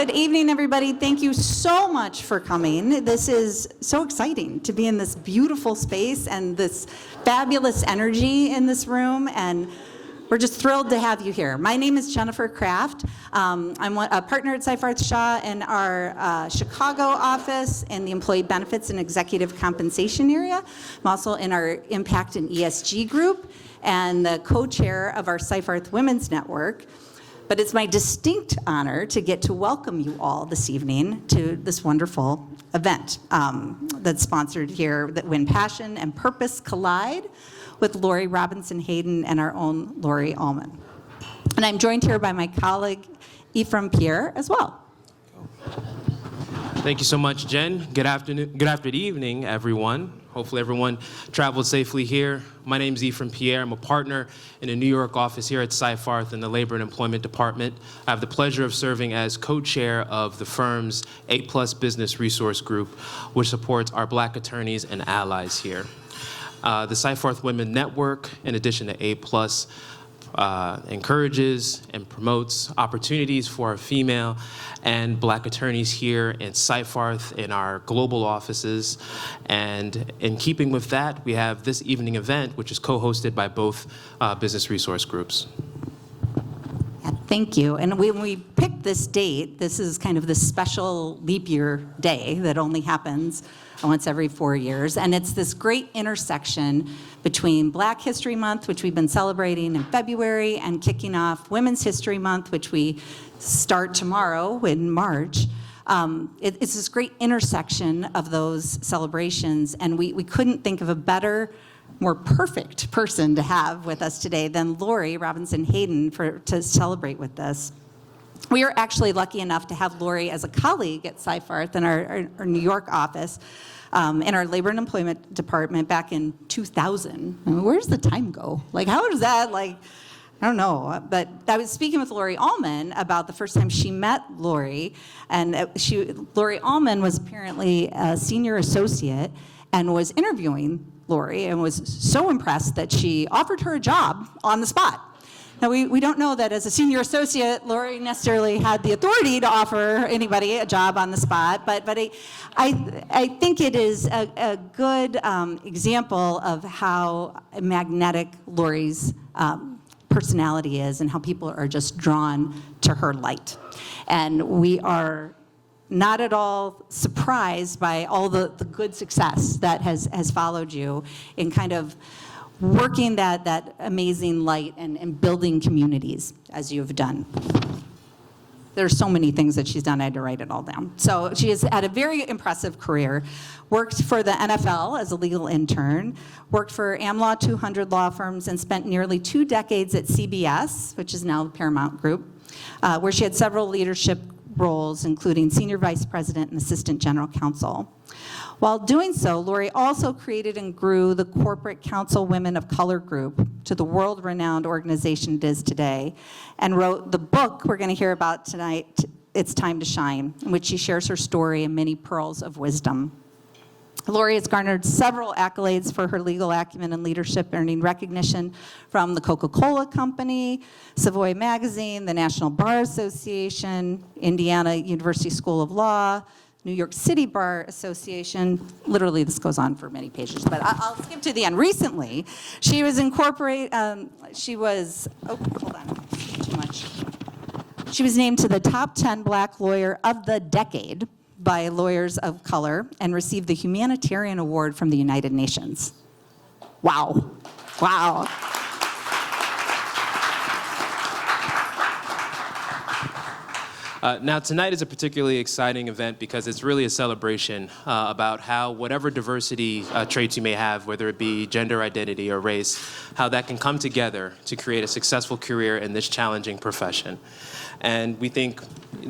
Good evening, everybody. Thank you so much for coming. This is so exciting to be in this beautiful space and this fabulous energy in this room, and we're just thrilled to have you here. My name is Jennifer Kraft. I'm a partner at SeyFarth Shaw in our Chicago office in the Employee Benefits and Executive Compensation area. I'm also in our Impact and ESG group and the co-chair of our SeyFarth Women's Network. But it's my distinct honor to get to welcome you all this evening to this wonderful event that's sponsored here, that when passion and purpose collide, with Laurie Robinson-Haden and our own Laurie Allman. And I'm joined here by my colleague, Ephraim Pierre, as well. Thank you so much, Jen. Good evening, everyone. Hopefully everyone traveled safely here. My name is Ephraim Pierre. I'm a partner in the New York office here at SeyFarth in the Labor and Employment Department. I have the pleasure of serving as co-chair of the firm's A+ Business Resource Group, which supports our Black attorneys and allies here. The SeyFarth Women Network, in addition to A+, encourages and promotes opportunities for our female and Black attorneys here in SeyFarth in our global offices. And in keeping with that, we have this evening event, which is co-hosted by both business resource groups. Thank you. And when we picked this date, this is kind of this special leap year day that only happens once every 4 years. And it's this great intersection between Black History Month, which we've been celebrating in February, and kicking off Women's History Month, which we start tomorrow in March. It's this great intersection of those celebrations. And we couldn't think of a better, more perfect person to have with us today than Laurie Robinson-Haden to celebrate with this. We are actually lucky enough to have Laurie as a colleague at SeyFarth in our New York office, in our Labor and Employment Department back in 2000. I mean, where does the time go? Like, how does that, I don't know. But I was speaking with Laurie Allman about the first time she met Laurie, and Laurie Allman was apparently a senior associate and was interviewing Laurie and was so impressed that she offered her a job on the spot. Now, we don't know that as a senior associate, Laurie necessarily had the authority to offer anybody a job on the spot, but I think it is a good example of how magnetic Laurie's personality is and how people are just drawn to her light. And we are not at all surprised by all the good success that has followed you in kind of working that amazing light and building communities as you've done. There's so many things that she's done, I had to write it all down. So she has had a very impressive career, worked for the NFL as a legal intern, worked for AmLaw 200 law firms, and spent nearly 2 decades at CBS, which is now the Paramount Group, where she had several leadership roles, including Senior Vice President and Assistant General Counsel. While doing so, Laurie also created and grew the Corporate Counsel Women of Color Group to the world-renowned organization it is today, and wrote the book we're going to hear about tonight, It's Time to Shine, in which she shares her story and many pearls of wisdom. Laurie has garnered several accolades for her legal acumen and leadership, earning recognition from the Coca-Cola Company, Savoy Magazine, the National Bar Association, Indiana University School of Law, New York City Bar Association. Literally, this goes on for many pages, but I'll skip to the end. Recently, she was She was named to the top 10 Black lawyer of the decade by Lawyers of Color and received the Humanitarian Award from the United Nations. Wow. Wow. Now, tonight is a particularly exciting event because it's really a celebration about how whatever diversity traits you may have, whether it be gender identity or race, how that can come together to create a successful career in this challenging profession. And we think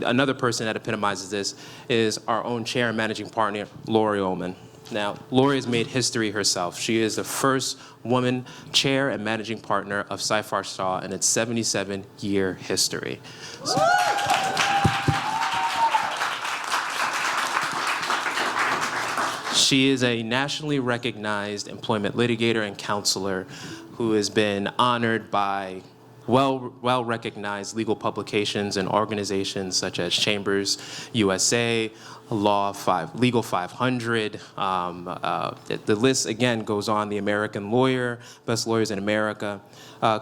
another person that epitomizes this is our own chair and managing partner, Laurie Allman. Now, Laurie has made history herself. She is the first woman chair and managing partner of SeyFarth Shaw in its 77-year history. She is a nationally recognized employment litigator and counselor who has been honored by well-recognized legal publications and organizations such as Chambers USA, Legal 500. The list, again, goes on. The American Lawyer, Best Lawyers in America.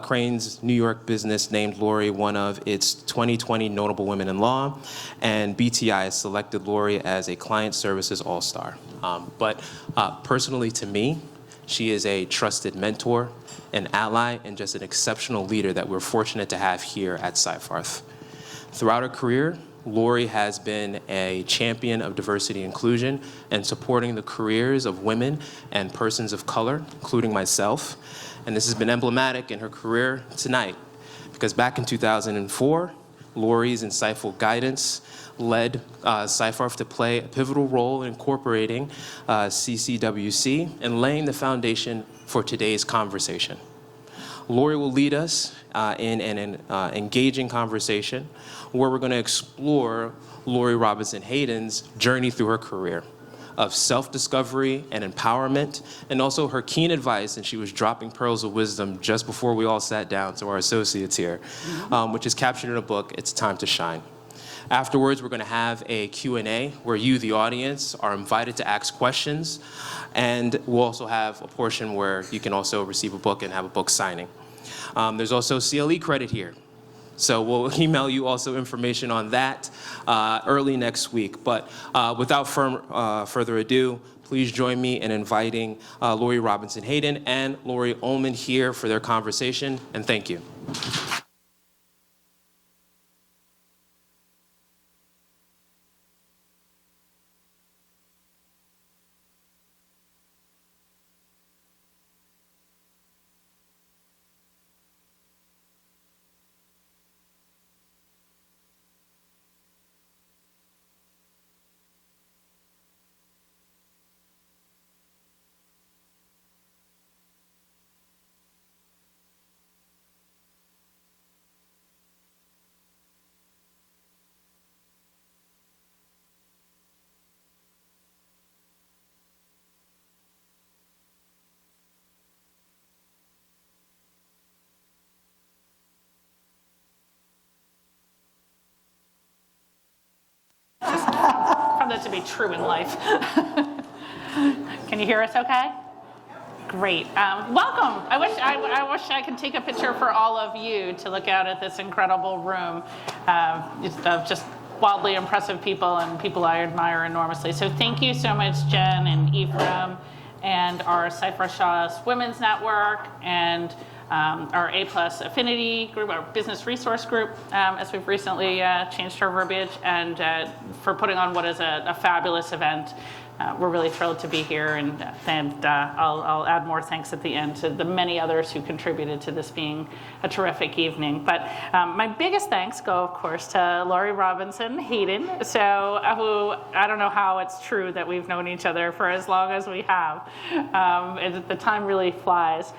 Crane's New York Business named Laurie one of its 2020 Notable Women in Law, and BTI has selected Laurie as a Client Services All-Star. But personally to me, she is a trusted mentor, an ally, and just an exceptional leader that we're fortunate to have here at SeyFarth. Throughout her career, Laurie has been a champion of diversity and inclusion and supporting the careers of women and persons of color, including myself. And this has been emblematic in her career tonight, because back in 2004, Laurie's insightful guidance led SeyFarth to play a pivotal role in incorporating CCWC and laying the foundation for today's conversation. Laurie will lead us in an engaging conversation where we're going to explore Laurie Robinson-Haden's journey through her career of self-discovery and empowerment, and also her keen advice, and she was dropping pearls of wisdom just before we all sat down, to our associates here, which is captured in a book, It's Time to Shine. Afterwards, we're going to have a Q&A where you, the audience, are invited to ask questions, and we'll also have a portion where you can also receive a book and have a book signing. There's also CLE credit here, so we'll email you also information on that early next week. But without further ado, please join me in inviting Laurie Robinson-Haden and Laurie Ullman here for their conversation, and thank you. Found that to be true in life. Can you hear us okay? Great. Welcome. I wish I could take a picture for all of you to look out at this incredible room of just wildly impressive people and people I admire enormously. So thank you so much, Jen and Ephraim and our SeyFarth Shaw's Women's Network and our A+ Affinity group, our business resource group, as we've recently changed our verbiage, and for putting on what is a fabulous event. We're really thrilled to be here, and I'll add more thanks at the end to the many others who contributed to this being a terrific evening. But my biggest thanks go, of course, to Laurie Robinson-Haden, who I don't know how it's true that we've known each other for as long as we have. The time really flies.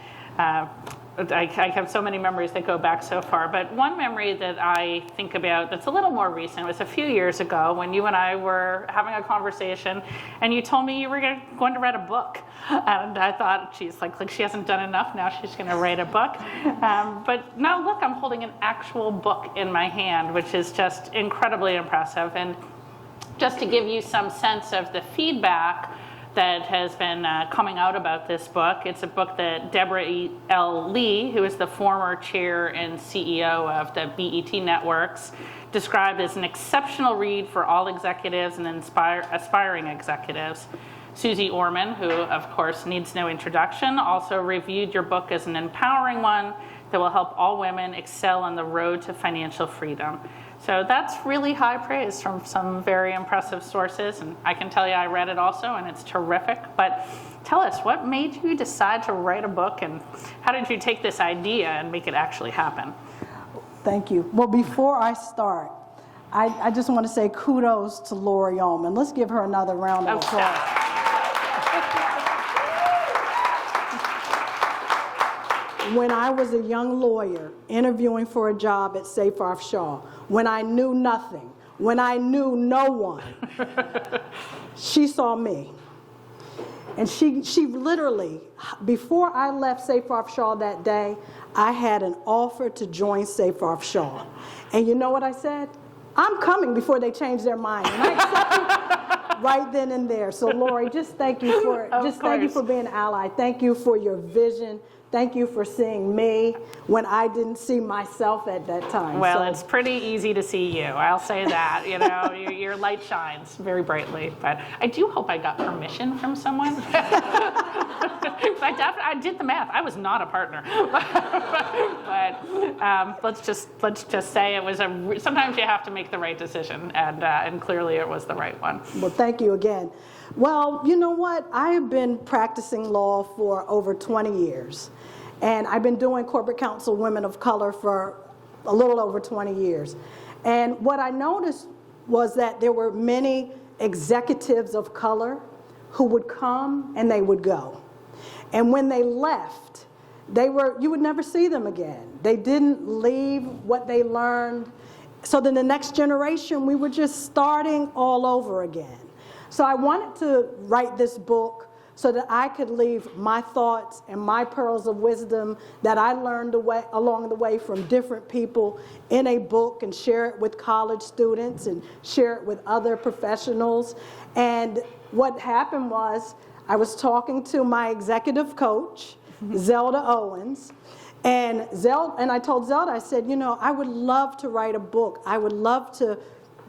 I have so many memories that go back so far, but one memory that I think about that's a little more recent was a few years ago when you and I were having a conversation and you told me you were going to write a book. And I thought, geez, like she hasn't done enough, now she's going to write a book. But now look, I'm holding an actual book in my hand, which is just incredibly impressive. And just to give you some sense of the feedback that has been coming out about this book. It's a book that Deborah L. Lee, who is the former chair and CEO of the BET Networks, described as an exceptional read for all executives and aspiring executives. Susie Orman, who of course needs no introduction, also reviewed your book as an empowering one that will help all women excel on the road to financial freedom. So that's really high praise from some very impressive sources, and I can tell you I read it also, and it's terrific. But tell us, what made you decide to write a book, and how did you take this idea and make it actually happen? Thank you. Well, before I start, I just want to say kudos to Laurie Ullman. Let's give her another round of applause. When I was a young lawyer interviewing for a job at SeyFarth Shaw, when I knew nothing, when I knew no one, she saw me. And she literally, before I left SeyFarth Shaw that day, I had an offer to join SeyFarth Shaw. And you know what I said? I'm coming before they change their mind. And I accepted right then and there. So Laurie, just thank you for being an ally. Thank you for your vision. Thank you for seeing me when I didn't see myself at that time. Well, it's pretty easy to see you. I'll say that. You know, your light shines very brightly. But I do hope I got permission from someone. I did the math. I was not a partner. But let's just say it was sometimes you have to make the right decision, and clearly it was the right one. Well, thank you again. Well, you know what? I have been practicing law for over 20 years. And I've been doing corporate counsel women of color for a little over 20 years. And what I noticed was that there were many executives of color who would come and they would go. And when they left, you would never see them again. They didn't leave what they learned. So then the next generation, we were just starting all over again. So I wanted to write this book so that I could leave my thoughts and my pearls of wisdom that I learned along the way from different people in a book and share it with college students and share it with other professionals. And what happened was I was talking to my executive coach, Zelda Owens, and I told Zelda, I said, you know, I would love to write a book. I would love to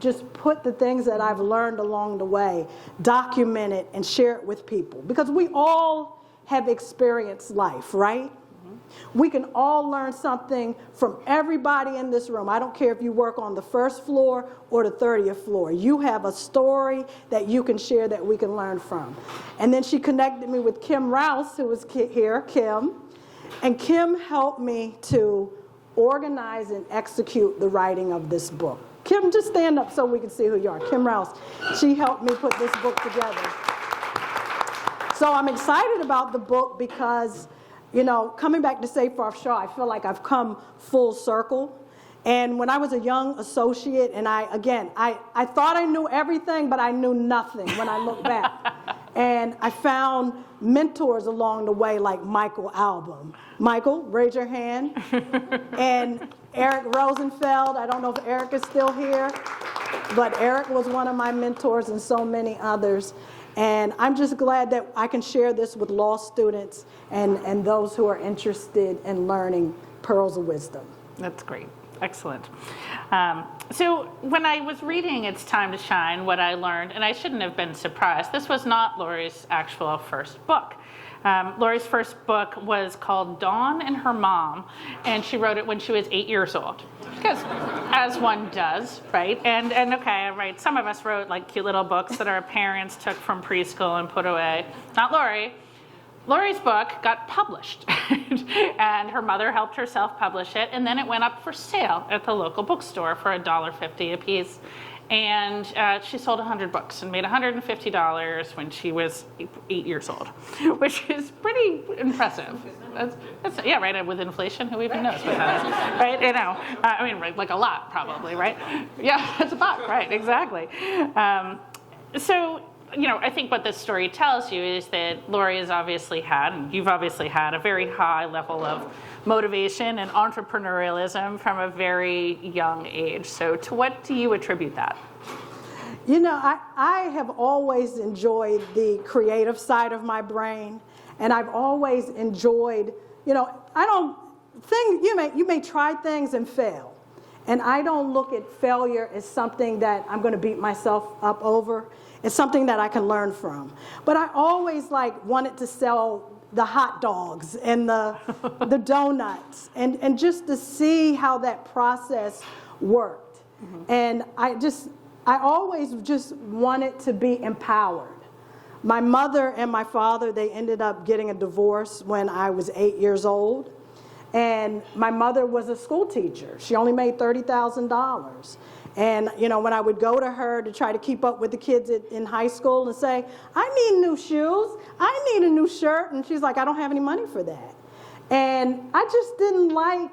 just put the things that I've learned along the way, document it, and share it with people. Because we all have experienced life, right? Mm-hmm. We can all learn something from everybody in this room. I don't care if you work on the first floor or the 30th floor. You have a story that you can share that we can learn from. And then she connected me with Kim Rouse, who was here, Kim. And Kim helped me to organize and execute the writing of this book. Kim, just stand up so we can see who you are. Kim Rouse. She helped me put this book together. So I'm excited about the book because, you know, coming back to SeyFarth Shaw, I feel like I've come full circle. And when I was a young associate, and I thought I knew everything, but I knew nothing when I look back. And I found mentors along the way like Michael Albom. Michael, raise your hand. And Eric Rosenfeld, I don't know if Eric is still here, but Eric was one of my mentors and so many others. And I'm just glad that I can share this with law students and those who are interested in learning pearls of wisdom. That's great. Excellent. So when I was reading It's Time to Shine, what I learned, and I shouldn't have been surprised, this was not Laurie's actual first book. Laurie's first book was called Dawn and Her Mom, and she wrote it when she was 8 years old. Because, as one does, right? And okay, right, some of us wrote like cute little books that our parents took from preschool and put away. Not Laurie. Laurie's book got published, and her mother helped her self-publish it, and then it went up for sale at the local bookstore for $1.50 a piece. And she sold 100 books and made $150 when she was 8 years old, which is pretty impressive. That's yeah, right, with inflation, who even knows what that is, right? You know, I mean, like a lot, probably, right? Yeah, that's a buck, right, exactly. So, you know, I think what this story tells you is that Laurie has obviously had, and you've obviously had, a very high level of motivation and entrepreneurialism from a very young age. So to what do you attribute that? You know, I have always enjoyed the creative side of my brain, and I've always enjoyed, you know, you may try things and fail. And I don't look at failure as something that I'm going to beat myself up over. It's something that I can learn from. But I always wanted to sell the hot dogs and the donuts and just to see how that process worked. Mm-hmm. And I always just wanted to be empowered. My mother and my father, they ended up getting a divorce when I was 8 years old. And my mother was a school teacher. She only made $30,000. And, you know, when I would go to her to try to keep up with the kids in high school and say, I need new shoes, I need a new shirt, and she's like, I don't have any money for that. And I just didn't like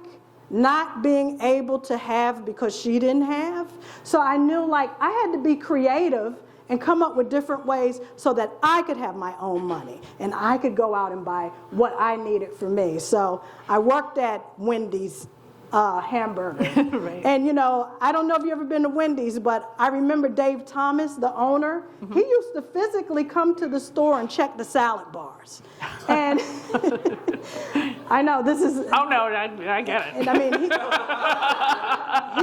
not being able to have because she didn't have. So I knew I had to be creative and come up with different ways so that I could have my own money and I could go out and buy what I needed for me. So I worked at Wendy's hamburger. Right. And you know, I don't know if you've ever been to Wendy's, but I remember Dave Thomas, the owner, he used to physically come to the store and check the salad bars. And I know this is... Oh, no, I get it. And I mean,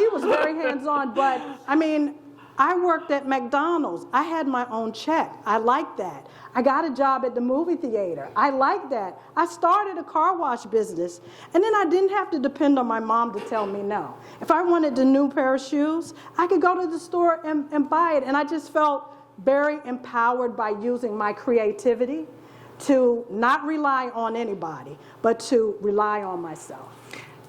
he was very hands-on, but I mean, I worked at McDonald's. I had my own check. I liked that. I got a job at the movie theater. I liked that. I started a car wash business, and then I didn't have to depend on my mom to tell me no. If I wanted a new pair of shoes, I could go to the store and buy it, and I just felt very empowered by using my creativity to not rely on anybody, but to rely on myself.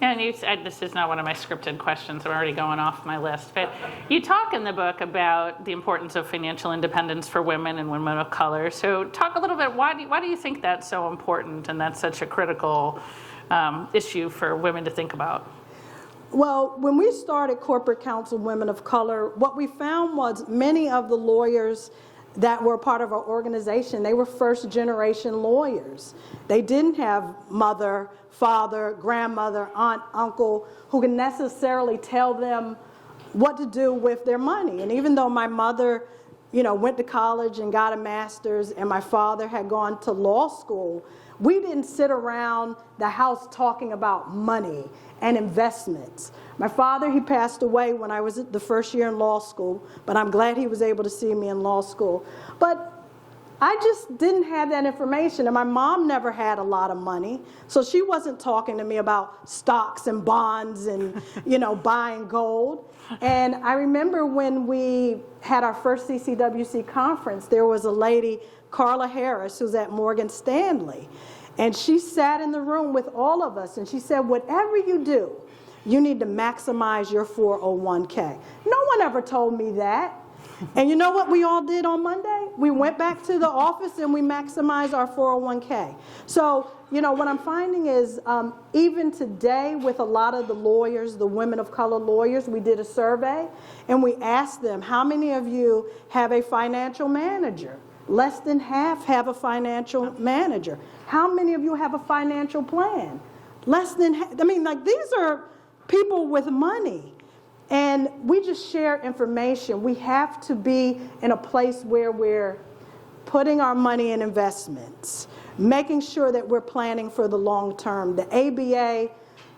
And you said, this is not one of my scripted questions, I'm already going off my list, but you talk in the book about the importance of financial independence for women and women of color. So talk a little bit, why do you think that's so important and that's such a critical issue for women to think about? Well, when we started Corporate Counsel Women of Color, what we found was many of the lawyers that were part of our organization, they were first-generation lawyers. They didn't have mother, father, grandmother, aunt, uncle, who could necessarily tell them what to do with their money. And even though my mother, you know, went to college and got a master's, and my father had gone to law school, we didn't sit around the house talking about money and investments. My father, he passed away when I was at the first year in law school, but I'm glad he was able to see me in law school. But I just didn't have that information, and my mom never had a lot of money, so she wasn't talking to me about stocks and bonds and, you know, buying gold. And I remember when we had our first CCWC conference, there was a lady, Carla Harris, who's at Morgan Stanley, and she sat in the room with all of us, and she said, whatever you do, you need to maximize your 401k. No one ever told me that. And you know what we all did on Monday? We went back to the office and we maximized our 401k. So, you know, what I'm finding is even today with a lot of the lawyers, the women of color lawyers, we did a survey and we asked them, how many of you have a financial manager? Less than half have a financial manager. How many of you have a financial plan? Less than half. I mean, like, these are people with money. And we just share information. We have to be in a place where we're putting our money in investments, making sure that we're planning for the long term. The ABA,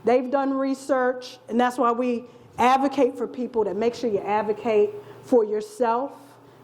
they've done research, and that's why we advocate for people to make sure you advocate for yourself,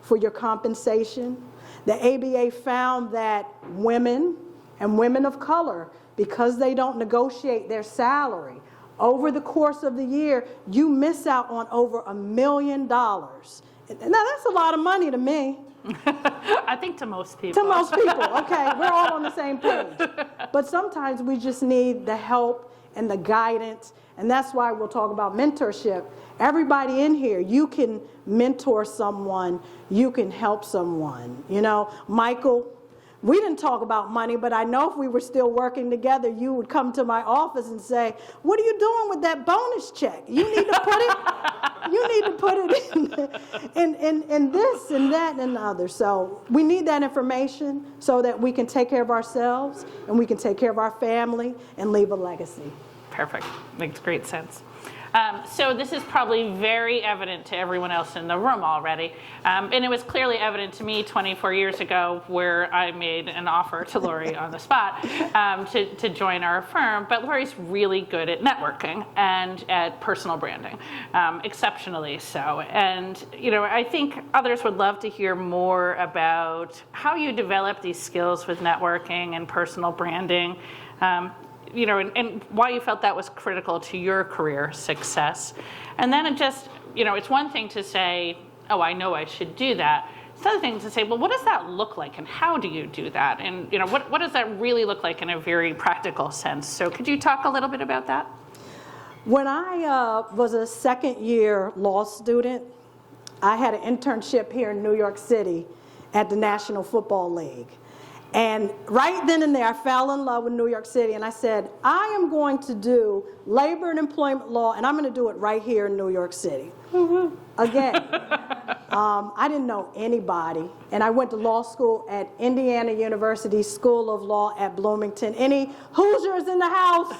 for your compensation. The ABA found that women and women of color, because they don't negotiate their salary, over the course of the year, you miss out on over $1 million. Now, that's a lot of money to me. I think to most people. To most people, okay. We're all on the same page. But sometimes we just need the help and the guidance, and that's why we'll talk about mentorship. Everybody in here, you can mentor someone, you can help someone. You know, Michael, we didn't talk about money, but I know if we were still working together, you would come to my office and say, what are you doing with that bonus check? You need to put it in this and that and the other. So we need that information so that we can take care of ourselves and we can take care of our family and leave a legacy. Perfect. Makes great sense. So this is probably very evident to everyone else in the room already. And it was clearly evident to me 24 years ago where I made an offer to Laurie on the spot to join our firm. But Laurie's really good at networking and at personal branding, exceptionally so. And, you know, I think others would love to hear more about how you develop these skills with networking and personal branding. You know, and why you felt that was critical to your career success. And then it just, you know, it's one thing to say, oh, I know I should do that. It's another thing to say, well, what does that look like and how do you do that? And, you know, what does that really look like in a very practical sense? So could you talk a little bit about that? When I was a second-year law student, I had an internship here in New York City at the National Football League. And right then and there, I fell in love with New York City, and I said, I am going to do labor and employment law, and I'm going to do it right here in New York City. Again, I didn't know anybody, and I went to law school at Indiana University School of Law at Bloomington. Any Hoosiers in the house?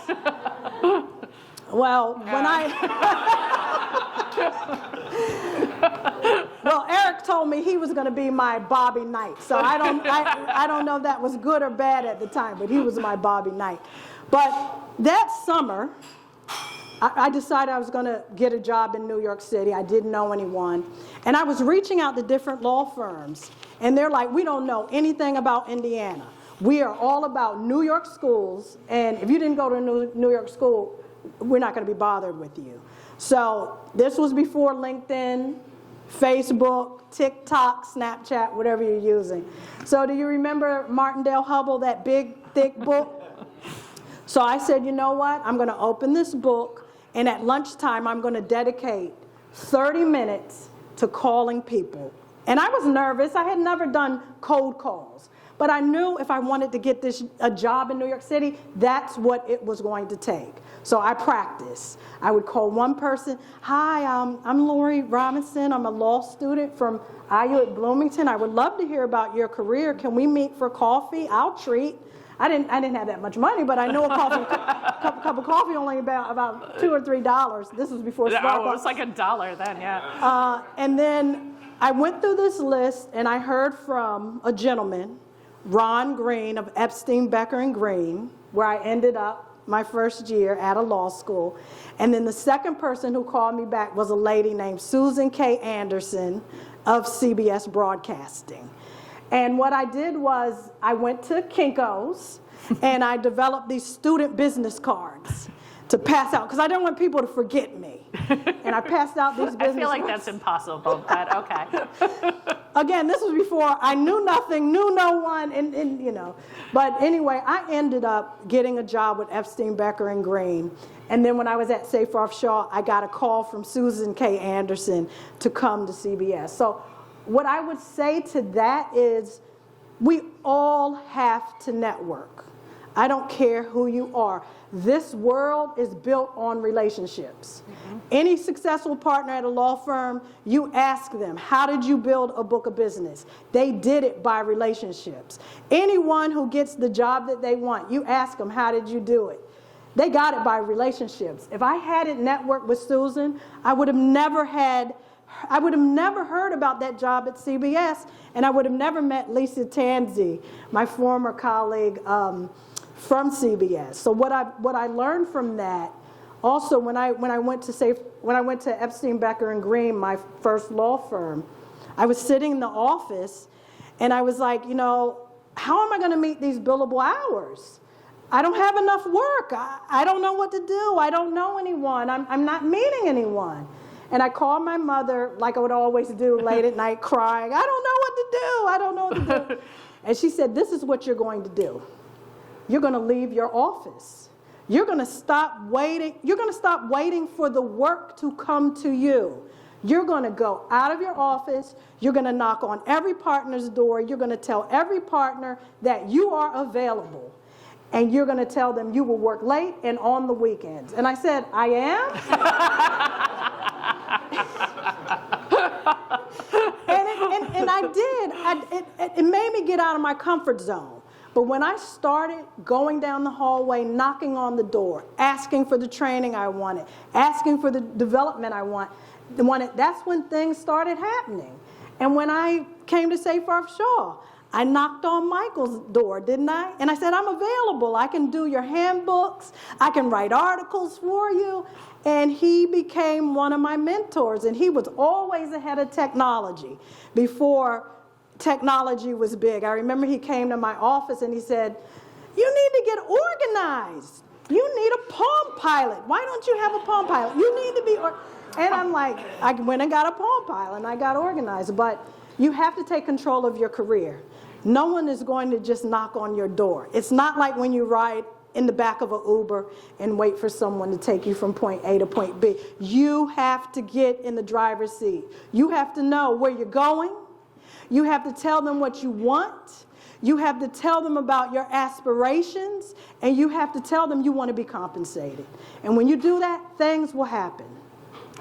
Well, well, Eric told me he was going to be my Bobby Knight, so I don't know if that was good or bad at the time, but he was my Bobby Knight. But that summer, I decided I was going to get a job in New York City. I didn't know anyone. And I was reaching out to different law firms. And they're like, we don't know anything about Indiana. We are all about New York schools. And if you didn't go to New York school, we're not going to be bothered with you. So this was before LinkedIn, Facebook, TikTok, Snapchat, whatever you're using. So do you remember Martindale Hubbell, that big, thick book? So I said, you know what? I'm going to open this book. And at lunchtime, I'm going to dedicate 30 minutes to calling people. And I was nervous. I had never done cold calls. But I knew if I wanted to get a job in New York City, that's what it was going to take. So I practiced. I would call one person. Hi, I'm Laurie Robinson. I'm a law student from IU at Bloomington. I would love to hear about your career. Can we meet for coffee? I'll treat. I didn't have that much money, but I knew a cup of coffee only about $2 or $3. This was before Starbucks. Oh, it was like $1 then, yeah. And then I went through this list, and I heard from a gentleman, Ron Green of Epstein, Becker & Green, where I ended up my first year at a law school. And then the second person who called me back was a lady named Susan K. Anderson of CBS Broadcasting. And what I did was I went to Kinko's and I developed these student business cards to pass out because I didn't want people to forget me. And I passed out these business cards. I feel like that's impossible, but okay. Again, this was before I knew nothing, knew no one, and you know. But anyway, I ended up getting a job with Epstein, Becker & Green. And then when I was at SeyFarth Shaw, I got a call from Susan K. Anderson to come to CBS. So what I would say to that is we all have to network. I don't care who you are. This world is built on relationships. Mm-hmm. Any successful partner at a law firm, you ask them, how did you build a book of business? They did it by relationships. Anyone who gets the job that they want, you ask them, how did you do it? They got it by relationships. If I hadn't networked with Susan, I would have never heard about that job at CBS, and I would have never met Lisa Tanzi, my former colleague from CBS. So what I learned from that, also when I went to Epstein, Becker & Green, my first law firm, I was sitting in the office, and I was like, you know, how am I going to meet these billable hours? I don't have enough work. I don't know what to do. I don't know anyone. I'm not meeting anyone. And I called my mother, like I would always do, late at night, crying, I don't know what to do. I don't know what to do. And she said, this is what you're going to do. You're going to leave your office. You're going to stop waiting. You're going to stop waiting for the work to come to you. You're going to go out of your office. You're going to knock on every partner's door. You're going to tell every partner that you are available. And you're going to tell them you will work late and on the weekends. And I said, I am? and I did. It made me get out of my comfort zone. But when I started going down the hallway, knocking on the door, asking for the training I wanted, asking for the development I wanted, that's when things started happening. And when I came to SeyFarth Shaw, I knocked on Michael's door, didn't I? And I said, I'm available. I can do your handbooks. I can write articles for you. And he became one of my mentors. And he was always ahead of technology before technology was big. I remember he came to my office and he said, you need to get organized. You need a Palm Pilot. Why don't you have a Palm Pilot? You need to be And I'm like, I went and got a Palm Pilot and I got organized. But you have to take control of your career. No one is going to just knock on your door. It's not like when you ride in the back of an Uber and wait for someone to take you from point A to point B. You have to get in the driver's seat. You have to know where you're going. You have to tell them what you want. You have to tell them about your aspirations. And you have to tell them you want to be compensated. And when you do that, things will happen.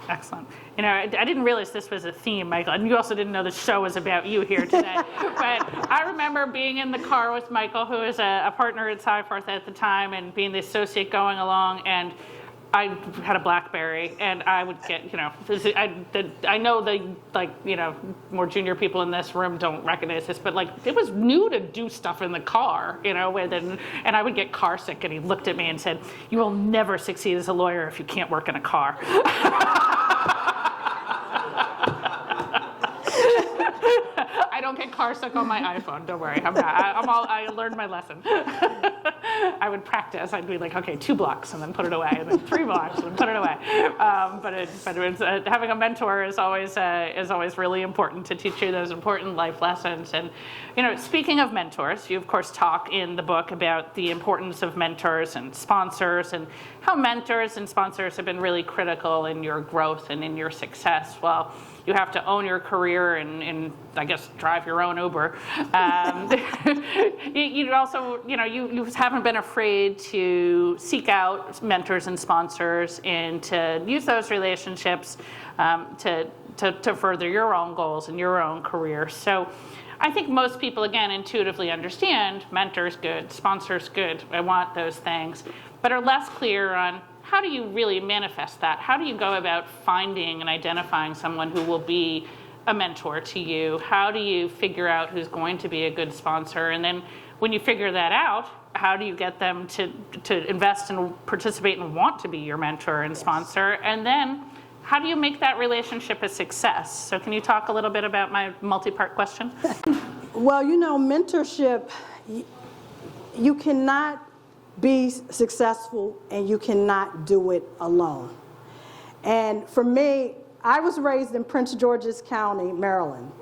Excellent. You know, I didn't realize this was a theme, Michael, and you also didn't know the show was about you here today. But I remember being in the car with Michael, who was a partner at SeyFarth at the time, and being the associate going along, and I had a BlackBerry, and I would get, you know, I know the, like, you know, more junior people in this room don't recognize this, but like, it was new to do stuff in the car, you know, and I would get car sick, and he looked at me and said, "You will never succeed as a lawyer if you can't work in a car." I don't get car sick on my iPhone. Don't worry. I learned my lesson. I would practice. I'd be like, okay, 2 blocks, and then put it away, and then 3 blocks, and then put it away. Having a mentor is always really important to teach you those important life lessons. And, you know, speaking of mentors, you of course talk in the book about the importance of mentors and sponsors, and how mentors and sponsors have been really critical in your growth and in your success. Well, you have to own your career and I guess drive your own Uber. You also, you know, you haven't been afraid to seek out mentors and sponsors and to use those relationships to further your own goals and your own career. So I think most people, again, intuitively understand mentors good, sponsors good, I want those things, but are less clear on how do you really manifest that? How do you go about finding and identifying someone who will be a mentor to you? How do you figure out who's going to be a good sponsor? And then when you figure that out, how do you get them to invest and participate and want to be your mentor and sponsor? And then how do you make that relationship a success? So can you talk a little bit about my multi-part question? Well, you know, mentorship, you cannot be successful and you cannot do it alone. And for me, I was raised in Prince George's County, Maryland.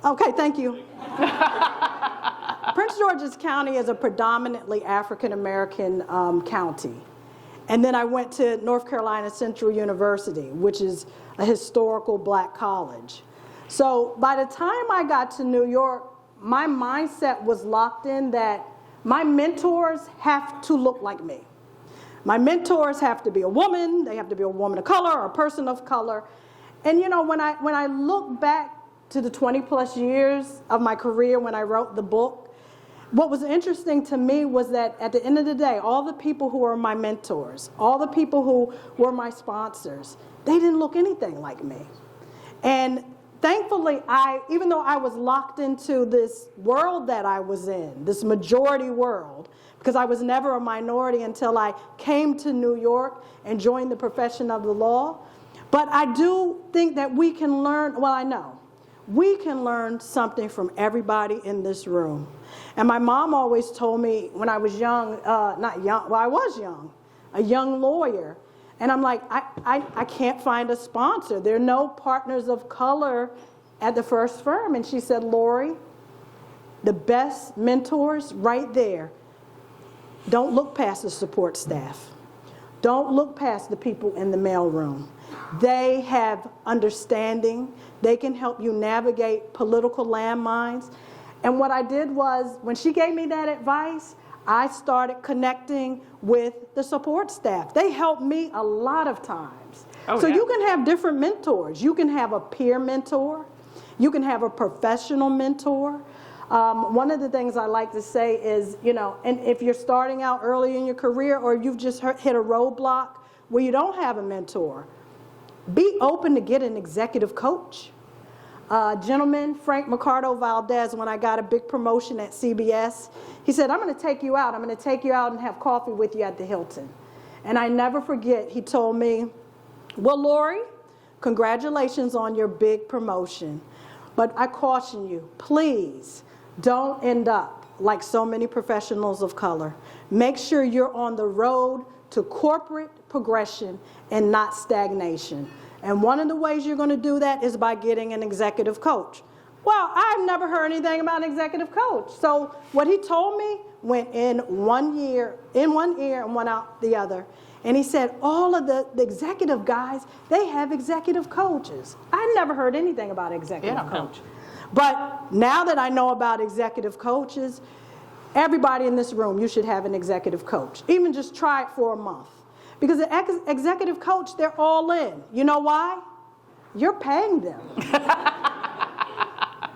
Okay, thank you. Prince George's County is a predominantly African-American county. And then I went to North Carolina Central University, which is a historical black college. So by the time I got to New York, my mindset was locked in that my mentors have to look like me. My mentors have to be a woman, they have to be a woman of color or a person of color. And you know, when I look back to the 20 plus years of my career when I wrote the book, what was interesting to me was that at the end of the day, all the people who were my mentors, all the people who were my sponsors, they didn't look anything like me. And thankfully, even though I was locked into this world that I was in, this majority world, because I was never a minority until I came to New York and joined the profession of the law. But I do think that we can learn, well, I know, we can learn something from everybody in this room. And my mom always told me when I was young, I was young, a young lawyer. And I'm like, I can't find a sponsor. There are no partners of color at the first firm. And she said, Laurie, the best mentors right there, don't look past the support staff. Don't look past the people in the mailroom. They have understanding. They can help you navigate political landmines. And what I did was, when she gave me that advice, I started connecting with the support staff. They helped me a lot of times. So you can have different mentors. You can have a peer mentor. You can have a professional mentor. One of the things I like to say is, you know, and if you're starting out early in your career or you've just hit a roadblock where you don't have a mentor, be open to get an executive coach. Gentleman, Frank Mercado Valdez, when I got a big promotion at CBS, he said, I'm going to take you out. I'm going to take you out and have coffee with you at the Hilton. And I never forget, he told me, well, Laurie, congratulations on your big promotion. But I caution you, please don't end up like so many professionals of color. Make sure you're on the road to corporate progression and not stagnation. And one of the ways you're going to do that is by getting an executive coach. Well, I've never heard anything about an executive coach. So what he told me went in one ear and went out the other. And he said, all of the executive guys, they have executive coaches. I never heard anything about an executive coach. But now that I know about executive coaches, everybody in this room, you should have an executive coach. Even just try it for a month. Because the executive coach, they're all in. You know why? You're paying them.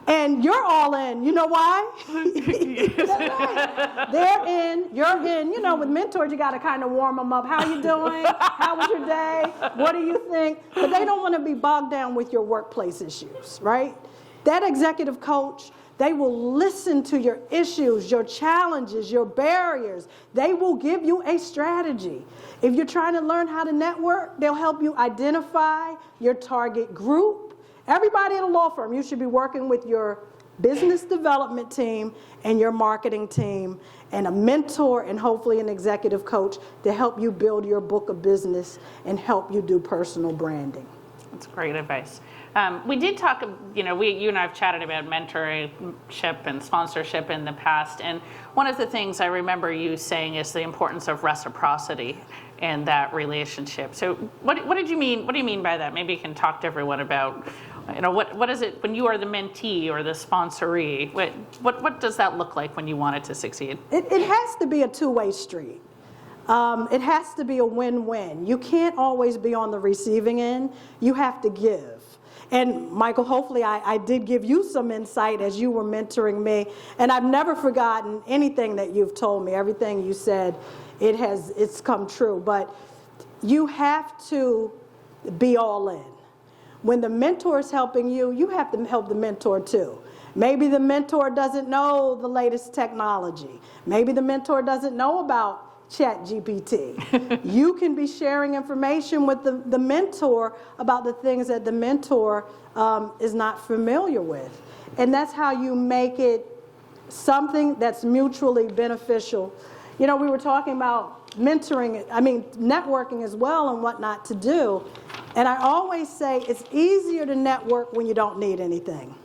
And you're all in. You know why? That's right. They're in, you're in. You know, with mentors, you got to kind of warm them up. How you doing? How was your day? What do you think? But they don't want to be bogged down with your workplace issues, right? That executive coach, they will listen to your issues, your challenges, your barriers. They will give you a strategy. If you're trying to learn how to network, they'll help you identify your target group. Everybody at a law firm, you should be working with your business development team and your marketing team and a mentor and hopefully an executive coach to help you build your book of business and help you do personal branding. That's great advice. We did talk, you and I have chatted about mentorship and sponsorship in the past, and one of the things I remember you saying is the importance of reciprocity in that relationship. So what did you mean? What do you mean by that? Maybe you can talk to everyone about, what is it when you are the mentee or the sponsoree? What does that look like when you want it to succeed? It has to be a two-way street. It has to be a win-win. You can't always be on the receiving end. You have to give. And Michael, hopefully I did give you some insight as you were mentoring me. And I've never forgotten anything that you've told me. Everything you said, it's come true. But you have to be all in. When the mentor is helping you, you have to help the mentor too. Maybe the mentor doesn't know the latest technology. Maybe the mentor doesn't know about ChatGPT. You can be sharing information with the mentor about the things that the mentor is not familiar with. And that's how you make it something that's mutually beneficial. We were talking about networking as well and what not to do. And I always say it's easier to network when you don't need anything.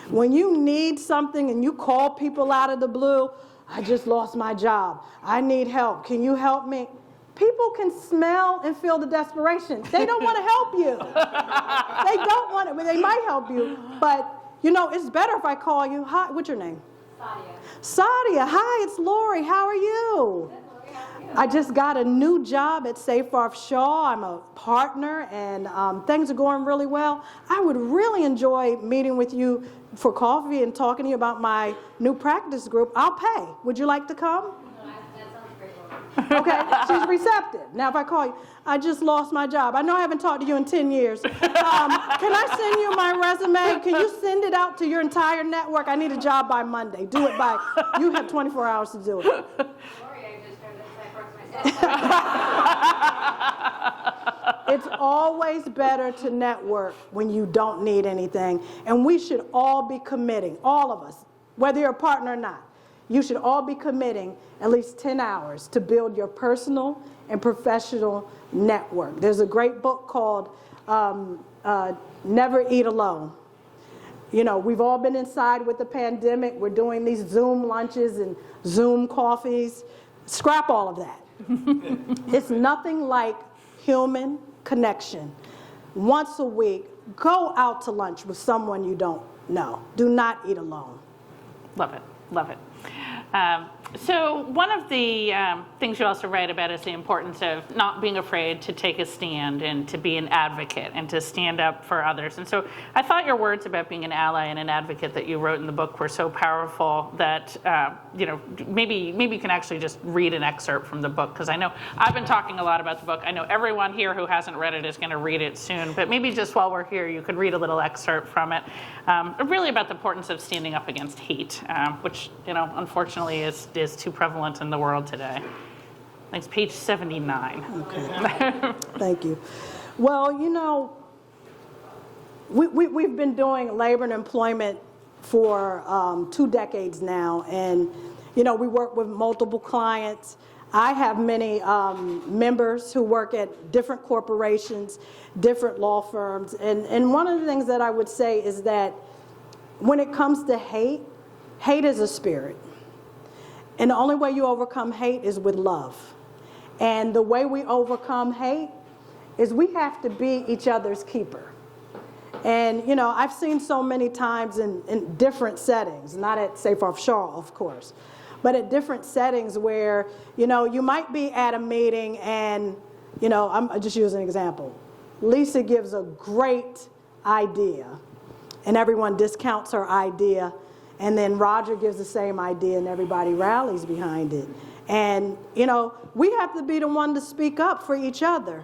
When you need something and you call people out of the blue, I just lost my job. I need help. Can you help me? People can smell and feel the desperation. They don't want to help you. They don't want it. They might help you. But, it's better if I call you. Hi, what's your name? Sadia. Hi, it's Laurie. How are you? I just got a new job at SeyFarth Shaw. I'm a partner, and things are going really well. I would really enjoy meeting with you for coffee and talking to you about my new practice group. I'll pay. Would you like to come? Okay, she's receptive. Now, if I call you, I just lost my job. I know I haven't talked to you in 10 years. Can I send you my resume? Can you send it out to your entire network? I need a job by Monday. Do it by, you have 24 hours to do it. Laurie, I just started at SeyFarth myself. It's always better to network when you don't need anything. And we should all be committing, all of us, whether you're a partner or not. You should all be committing at least 10 hours to build your personal and professional network. There's a great book called Never Eat Alone. We've all been inside with the pandemic. We're doing these Zoom lunches and Zoom coffees. Scrap all of that. It's nothing like human connection. Once a week, go out to lunch with someone you don't know. Do not eat alone. Love it. Love it. So one of the things you also write about is the importance of not being afraid to take a stand and to be an advocate and to stand up for others. And so I thought your words about being an ally and an advocate that you wrote in the book were so powerful that, maybe you can actually just read an excerpt from the book, because I know I've been talking a lot about the book. I know everyone here who hasn't read it is going to read it soon, but maybe just while we're here, you could read a little excerpt from it, really about the importance of standing up against hate, which, unfortunately is too prevalent in the world today. Thanks, page 79. Okay. Thank you. Well, we've been doing labor and employment for 2 decades now, and we work with multiple clients. I have many members who work at different corporations, different law firms, and one of the things that I would say is that when it comes to hate is a spirit. And the only way you overcome hate is with love. And the way we overcome hate is we have to be each other's keeper. And, I've seen so many times in different settings, not at SeyFarth Shaw, of course, but at different settings where, you might be at a meeting and I'm just using an example. Lisa gives a great idea, and everyone discounts her idea, and then Roger gives the same idea, and everybody rallies behind it. And, we have to be the one to speak up for each other.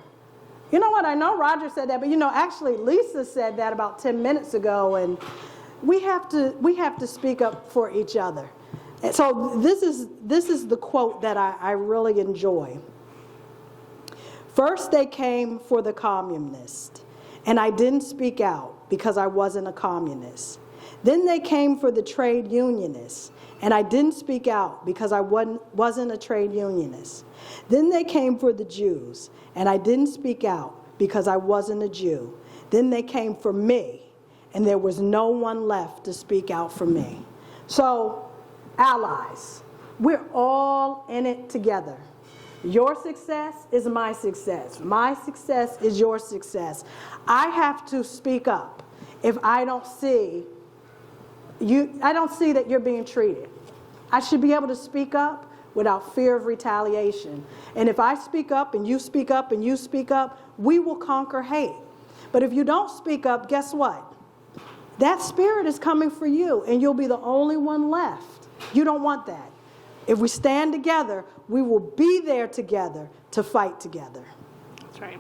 You know what? I know Roger said that, but, actually Lisa said that about 10 minutes ago, and we have to speak up for each other. And so this is the quote that I really enjoy. First they came for the communist, and I didn't speak out because I wasn't a communist. Then they came for the trade unionists, and I didn't speak out because I wasn't a trade unionist. Then they came for the Jews, and I didn't speak out because I wasn't a Jew. Then they came for me, and there was no one left to speak out for me. So, allies, we're all in it together. Your success is my success. My success is your success. I have to speak up if I don't see that you're being treated. I should be able to speak up without fear of retaliation. And if I speak up and you speak up and you speak up, we will conquer hate. But if you don't speak up, guess what? That spirit is coming for you, and you'll be the only one left. You don't want that. If we stand together, we will be there together to fight together. That's right.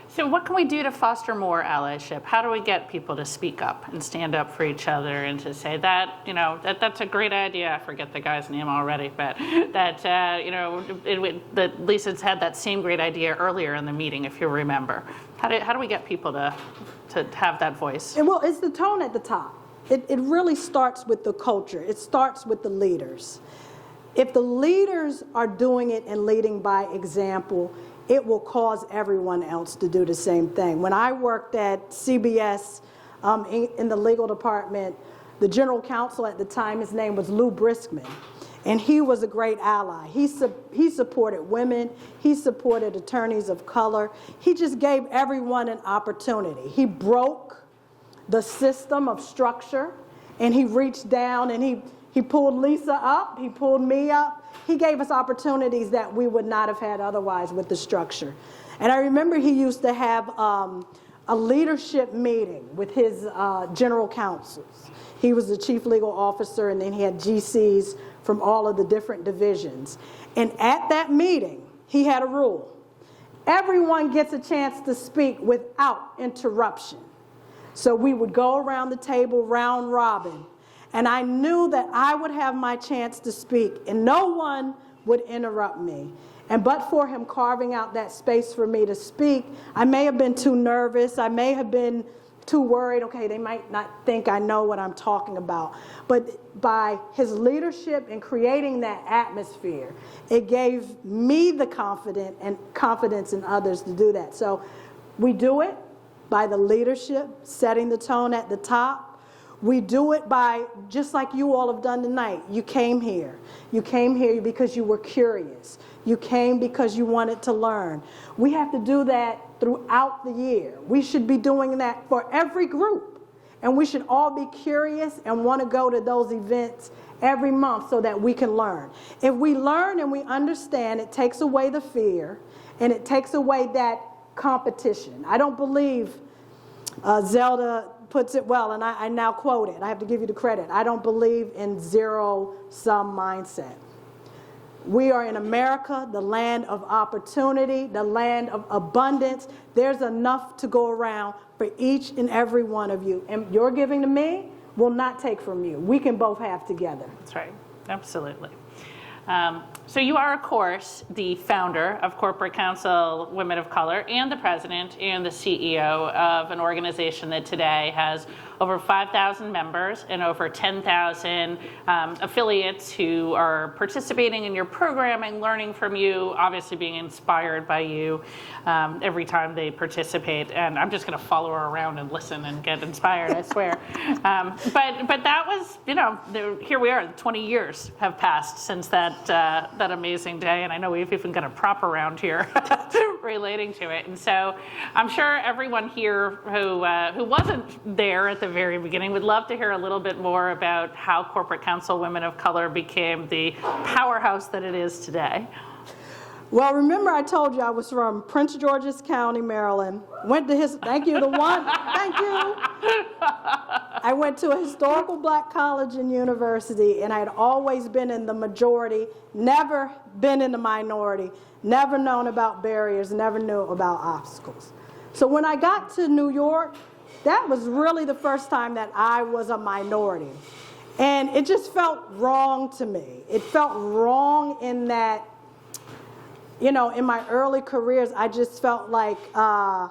So what can we do to foster more allyship? How do we get people to speak up and stand up for each other and to say that, that's a great idea. I forget the guy's name already, but that, that Lisa's had that same great idea earlier in the meeting, if you remember. How do we get people to have that voice? Well, it's the tone at the top. It really starts with the culture. It starts with the leaders. If the leaders are doing it and leading by example, it will cause everyone else to do the same thing. When I worked at CBS in the legal department, the general counsel at the time, his name was Lou Briskman, and he was a great ally. He supported women. He supported attorneys of color. He just gave everyone an opportunity. He broke the system of structure, and he reached down and he pulled Lisa up, he pulled me up. He gave us opportunities that we would not have had otherwise with the structure. And I remember he used to have a leadership meeting with his general counsels. He was the chief legal officer, and then he had GCs from all of the different divisions. And at that meeting, he had a rule. Everyone gets a chance to speak without interruption. So we would go around the table, round robin, and I knew that I would have my chance to speak, and no one would interrupt me. And but for him carving out that space for me to speak, I may have been too nervous. I may have been too worried. Okay, they might not think I know what I'm talking about. But by his leadership in creating that atmosphere, it gave me the confidence in others to do that. So we do it by the leadership, setting the tone at the top. We do it by, just like you all have done tonight, you came here. You came here because you were curious. You came because you wanted to learn. We have to do that throughout the year. We should be doing that for every group. And we should all be curious and want to go to those events every month so that we can learn. If we learn and we understand, it takes away the fear and it takes away that competition. I don't believe Zelda puts it well, and I now quote it. I have to give you the credit. I don't believe in zero-sum mindset. We are in America, the land of opportunity, the land of abundance. There's enough to go around for each and every one of you. And your giving to me will not take from you. We can both have together. That's right. Absolutely. So you are, of course, the founder of Corporate Counsel Women of Color and the president and the CEO of an organization that today has over 5,000 members and over 10,000 affiliates who are participating in your programming, learning from you, obviously being inspired by you every time they participate. And I'm just going to follow her around and listen and get inspired, I swear. But that was, here we are, 20 years have passed since that amazing day. And I know we've even got a prop around here relating to it. And so I'm sure everyone here who wasn't there at the very beginning would love to hear a little bit more about how Corporate Counsel Women of Color became the powerhouse that it is today. Well, remember I told you I was from Prince George's County, Maryland. Went to thank you, the one, thank you. I went to a historical black college and university, and I had always been in the majority, never been in the minority, never known about barriers, never knew about obstacles. So when I got to New York, that was really the first time that I was a minority. And it just felt wrong to me. It felt wrong in that, you know, in my early careers, I just felt like, I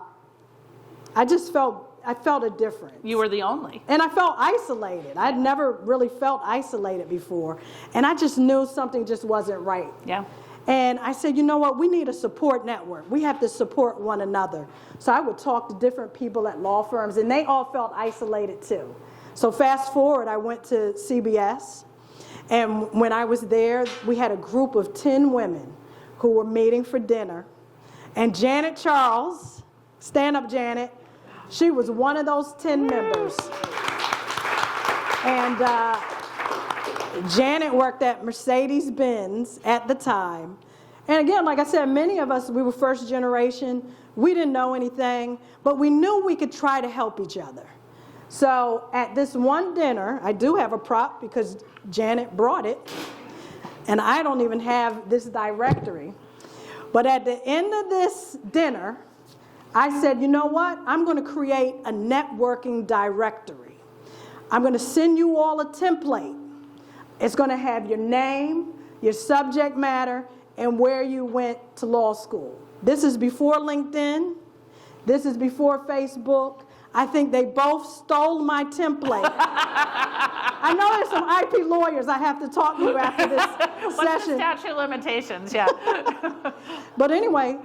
felt a difference. You were the only. And I felt isolated. I'd never really felt isolated before. And I just knew something just wasn't right. Yeah. And I said, you know what, we need a support network. We have to support one another. So I would talk to different people at law firms, and they all felt isolated too. So fast forward, I went to CBS. And when I was there, we had a group of 10 women who were meeting for dinner. And Janet Charles, stand up, Janet, she was one of those 10 members. And Janet worked at Mercedes-Benz at the time. And again, like I said, many of us, we were first generation. We didn't know anything, but we knew we could try to help each other. So at this one dinner, I do have a prop because Janet brought it. And I don't even have this directory. But at the end of this dinner, I said, you know what? I'm going to create a networking directory. I'm going to send you all a template. It's going to have your name, your subject matter, and where you went to law school. This is before LinkedIn. This is before Facebook. I think they both stole my template. I know there's some IP lawyers I have to talk to after this What's session. the statute of limitations? Yeah. But anyway,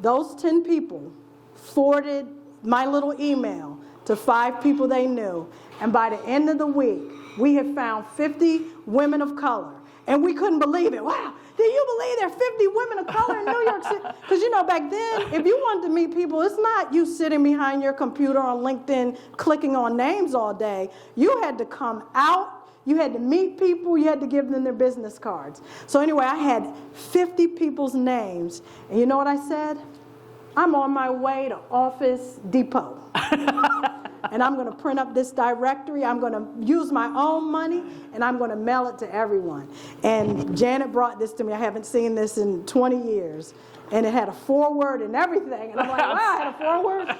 those 10 people forwarded my little email to 5 people they knew. And by the end of the week, we had found 50 women of color. And we couldn't believe it. Wow, do you believe there are 50 women of color in New York City? Because, you know, back then, if you wanted to meet people, it's not you sitting behind your computer on LinkedIn clicking on names all day. You had to come out. You had to meet people. You had to give them their business cards. So anyway, I had 50 people's names. And you know what I said? I'm on my way to Office Depot. And I'm going to print up this directory. I'm going to use my own money, and I'm going to mail it to everyone. And Janet brought this to me. I haven't seen this in 20 years. And it had a foreword and everything. And I'm like, wow, I had a foreword?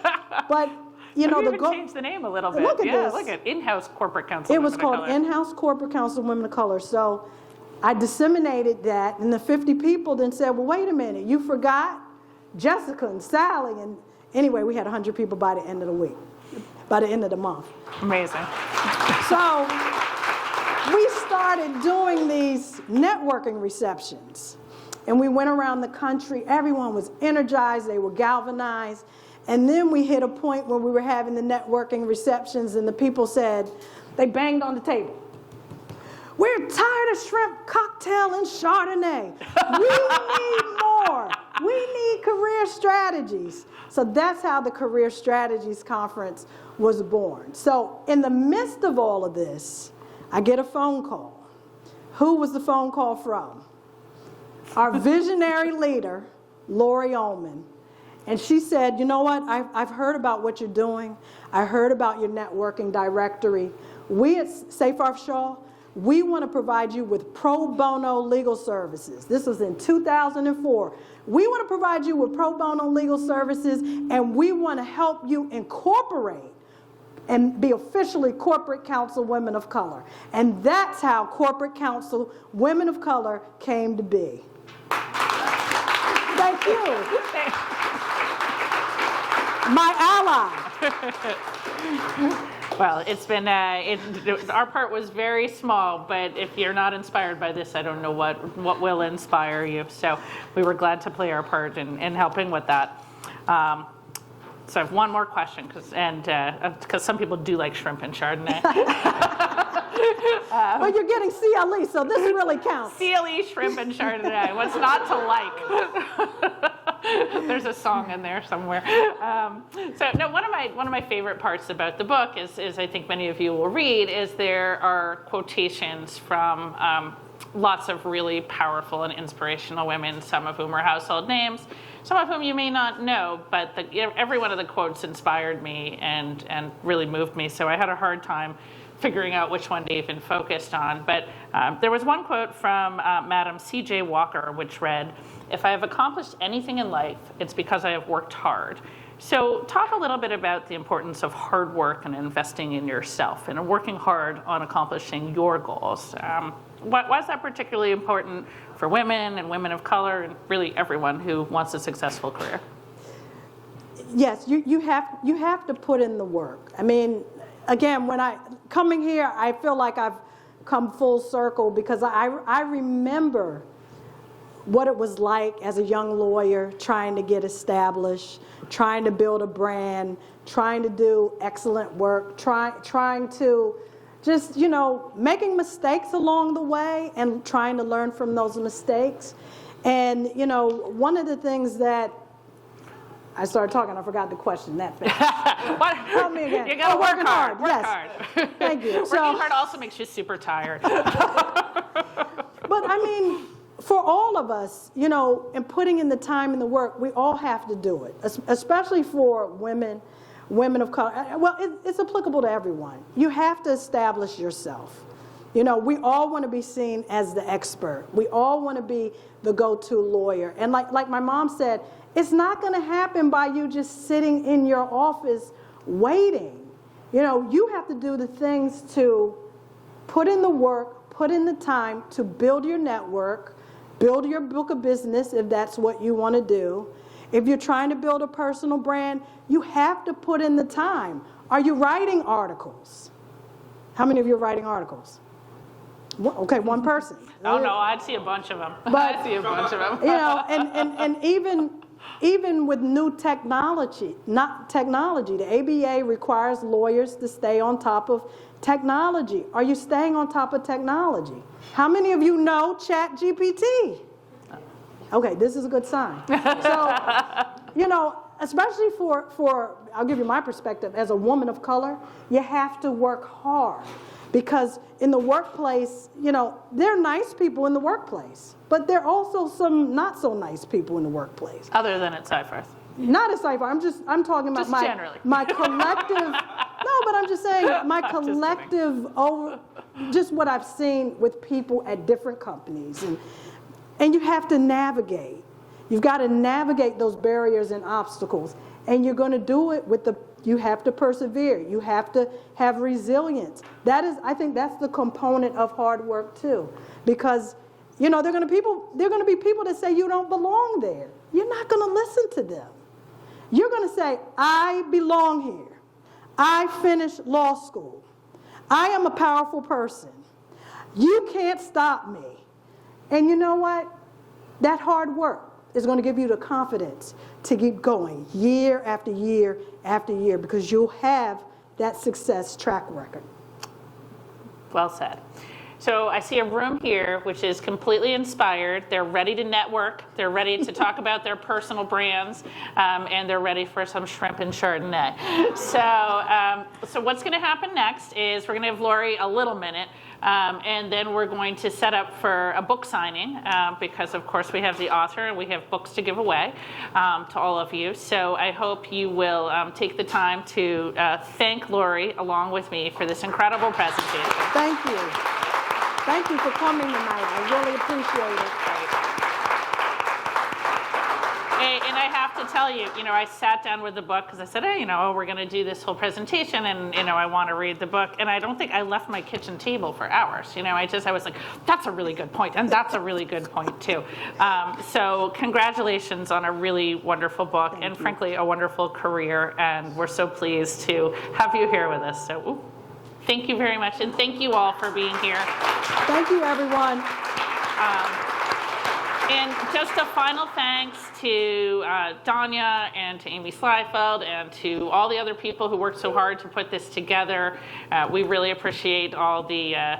But, you know, you even changed the name a little bit. Look at this. Look at In-House Corporate Counsel. It was called In-House Corporate Counsel Women of Color. So I disseminated that, and the 50 people then said, well, wait a minute, you forgot Jessica and Sally. And anyway, we had 100 people by the end of the week. By the end of the month. Amazing. So we started doing these networking receptions. And we went around the country. Everyone was energized. They were galvanized. And then we hit a point where we were having the networking receptions, and the people said, they banged on the table. We're tired of shrimp cocktail and Chardonnay. We need more. We need career strategies. So that's how the Career Strategies Conference was born. So in the midst of all of this, I get a phone call. Who was the phone call from? Our visionary leader, Laurie. And she said, you know what, I've heard about what you're doing. I heard about your networking directory. We at SeyFarth Shaw, we want to provide you with pro bono legal services. This was in 2004. We want to provide you with pro bono legal services, and we want to help you incorporate and be officially Corporate Counsel Women of Color. And that's how Corporate Counsel Women of Color came to be. Thank you. My ally. Well, it's been, our part was very small, but if you're not inspired by this, I don't know what will inspire you. So we were glad to play our part in helping with that. So I have one more question, because some people do like shrimp and Chardonnay. Well, you're getting CLE, so this really counts. CLE, shrimp, and Chardonnay. What's not to like? There's a song in there somewhere. So no, one of my favorite parts about the book is I think many of you will read, is there are quotations from lots of really powerful and inspirational women, some of whom are household names, some of whom you may not know, but every one of the quotes inspired me and really moved me. So I had a hard time figuring out which one to even focus on. But there was one quote from Madam C.J. Walker, which read, "If I have accomplished anything in life, it's because I have worked hard." So talk a little bit about the importance of hard work and investing in yourself and working hard on accomplishing your goals. Why is that particularly important for women and women of color and really everyone who wants a successful career? Yes, you have to put in the work. I mean, again, when coming here, I feel like I've come full circle because I remember what it was like as a young lawyer trying to get established, trying to build a brand, trying to do excellent work, trying to just, making mistakes along the way and trying to learn from those mistakes. And, one of the things that I started talking, I forgot the question that fast. Help me again. You gotta work hard. Work Yes. hard. Thank you. Working hard also makes you super tired. But I mean, for all of us, and putting in the time and the work, we all have to do it, especially for women of color. Well, it's applicable to everyone. You have to establish yourself. We all want to be seen as the expert. We all want to be the go-to lawyer. And like my mom said, it's not going to happen by you just sitting in your office waiting. You have to do the things to put in the work, put in the time to build your network, build your book of business if that's what you want to do. If you're trying to build a personal brand, you have to put in the time. Are you writing articles? How many of you are writing articles? Okay, one person. Oh, no, I'd see a bunch of them. But, I'd see a bunch of them. and even with new technology, the ABA requires lawyers to stay on top of technology. Are you staying on top of technology? How many of you know ChatGPT? Okay, this is a good sign. So, especially for, I'll give you my perspective, as a woman of color, you have to work hard. Because in the workplace, there are nice people in the workplace, but there are also some not so nice people in the workplace. Other than at SeyFarth. Not at SeyFarth. I'm talking about Just generally. my collective. No, but I'm just saying my collective just what I've seen with people at different companies, and you have to navigate. You've got to navigate those barriers and obstacles, and you're going to do it you have to persevere. You have to have resilience. I think that's the component of hard work too, because there are going to be people that say you don't belong there. You're not going to listen to them. You're going to say, I belong here. I finished law school. I am a powerful person. You can't stop me. And you know what? That hard work is going to give you the confidence to keep going year after year after year, because you'll have that success track record. Well said. So I see a room here which is completely inspired. They're ready to network. They're ready to talk about their personal brands, and they're ready for some shrimp and Chardonnay. So what's going to happen next is we're going to give Laurie a little minute, and then we're going to set up for a book signing because, of course, we have the author and we have books to give away to all of you. So I hope you will take the time to thank Laurie along with me for this incredible presentation. Thank you. Thank you for coming tonight. I really appreciate it. And I have to tell you, I sat down with the book because I said, hey, we're going to do this whole presentation and, I want to read the book. And I don't think I left my kitchen table for hours. I was like, that's a really good point. And that's a really good point, too. So congratulations on a really wonderful book and, frankly, a wonderful career. And we're so pleased to have you here with us. So thank you very much. And thank you all for being here. Thank you, everyone. And just a final thanks to Danya and to Amy Slyfeld and to all the other people who worked so hard to put this together. We really appreciate all the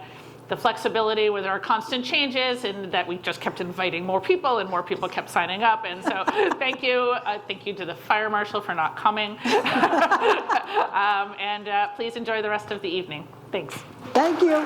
flexibility with our constant changes, and that we just kept inviting more people and more people kept signing up. And so thank you. Thank you to the fire marshal for not coming. And please enjoy the rest of the evening. Thanks. Thank you.